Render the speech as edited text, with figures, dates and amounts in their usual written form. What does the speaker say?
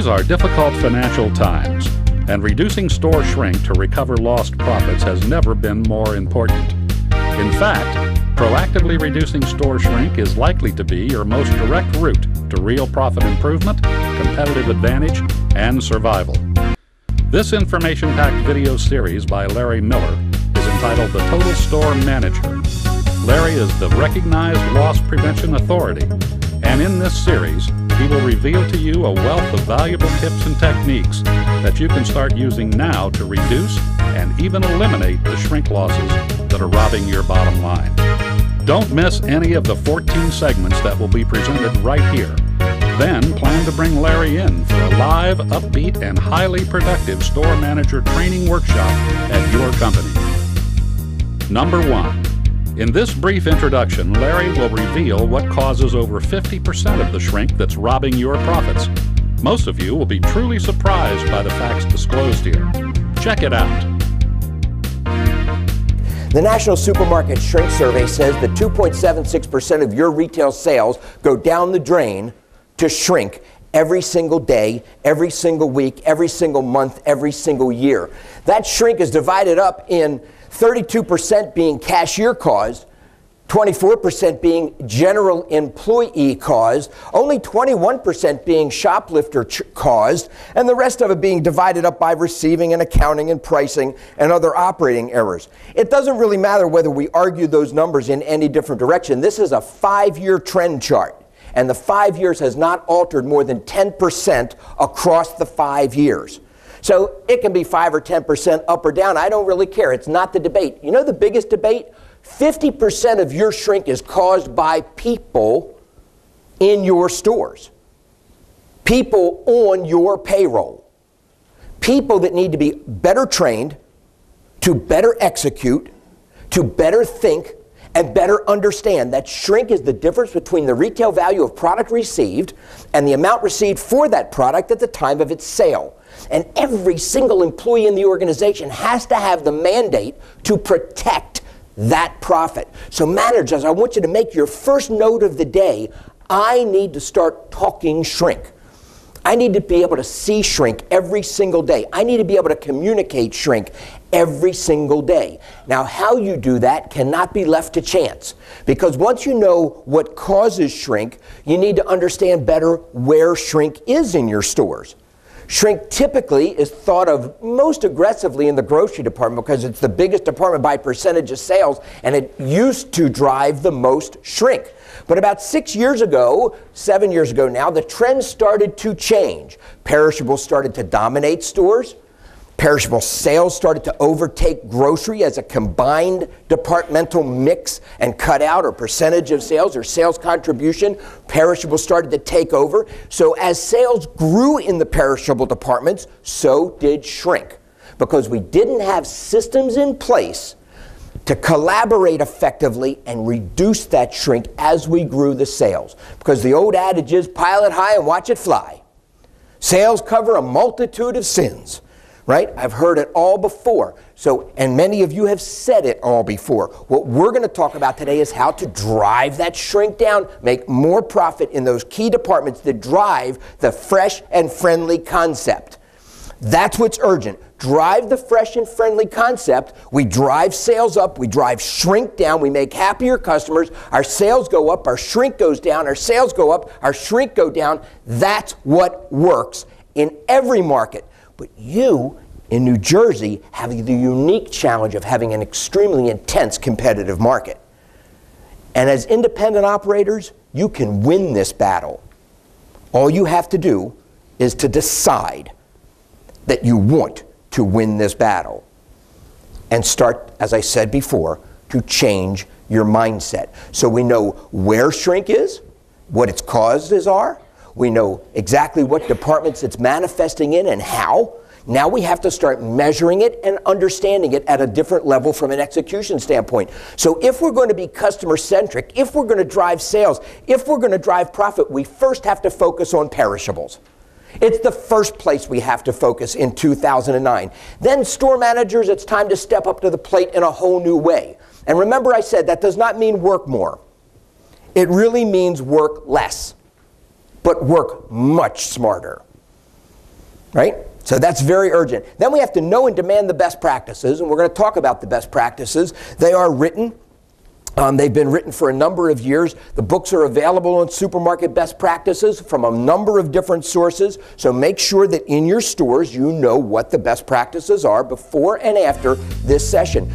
These are difficult financial times, and reducing store shrink to recover lost profits has never been more important. In fact, proactively reducing store shrink is likely to be your most direct route to real profit improvement, competitive advantage, and survival. This information-packed video series by Larry Miller is entitled The Total Store Manager. Larry is the recognized loss prevention authority, and in this series, he will reveal to you a wealth of valuable tips and techniques that you can start using now to reduce and even eliminate the shrink losses that are robbing your bottom line. Don't miss any of the 14 segments that will be presented right here. Then plan to bring Larry in for a live, upbeat, and highly productive store manager training workshop at your company. Number 1. In this brief introduction, Larry will reveal what causes over 50% of the shrink that's robbing your profits. Most of you will be truly surprised by the facts disclosed here. Check it out. The National Supermarket Shrink Survey says that 2.76% of your retail sales go down the drain to shrink every single day, every single week, every single month, every single year. That shrink is divided up in 32% being cashier caused, 24% being general employee caused, only 21% being shoplifter caused, and the rest of it being divided up by receiving and accounting and pricing and other operating errors. It doesn't really matter whether we argue those numbers in any different direction. This is a 5-year trend chart, and the 5 years has not altered more than 10% across the 5 years. So it can be 5 or 10% up or down. I don't really care. It's not the debate. You know the biggest debate? 50% of your shrink is caused by people in your stores. People on your payroll. People that need to be better trained, to better execute, to better think, and better understand that shrink is the difference between the retail value of product received and the amount received for that product at the time of its sale. And every single employee in the organization has to have the mandate to protect that profit. So managers, I want you to make your first note of the day, I need to start talking shrink. I need to be able to see shrink every single day. I need to be able to communicate shrink every single day. Now, how you do that cannot be left to chance, because once you know what causes shrink, you need to understand better where shrink is in your stores. Shrink typically is thought of most aggressively in the grocery department because it's the biggest department by percentage of sales, and it used to drive the most shrink. But about 6 years ago, 7 years ago now, the trend started to change. Perishables started to dominate stores. Perishable sales started to overtake grocery as a combined departmental mix and cutout or percentage of sales or sales contribution. Perishables started to take over. So as sales grew in the perishable departments, so did shrink, because we didn't have systems in place to collaborate effectively and reduce that shrink as we grew the sales. Because the old adage is pile it high and watch it fly. Sales cover a multitude of sins. Right? I've heard it all before. So, and many of you have said it all before. What we're going to talk about today is how to drive that shrink down, make more profit in those key departments that drive the fresh and friendly concept. That's what's urgent. Drive the fresh and friendly concept. We drive sales up. We drive shrink down. We make happier customers. Our sales go up. Our shrink goes down. Our sales go up. Our shrink go down. That's what works in every market. But you, in New Jersey, have the unique challenge of having an extremely intense competitive market. And as independent operators, you can win this battle. All you have to do is to decide that you want to win this battle. And start, as I said before, to change your mindset. So we know where shrink is, what its causes are. We know exactly what departments it's manifesting in and how. Now we have to start measuring it and understanding it at a different level from an execution standpoint. So if we're going to be customer-centric, if we're going to drive sales, if we're going to drive profit, we first have to focus on perishables. It's the first place we have to focus in 2009. Then store managers, it's time to step up to the plate in a whole new way. And remember I said that does not mean work more. It really means work less, but work much smarter. right? So that's very urgent. Then we have to know and demand the best practices, and we're going to talk about the best practices. They are written. They've been written for a number of years. The books are available on Supermarket Best Practices from a number of different sources. So make sure that in your stores you know what the best practices are before and after this session.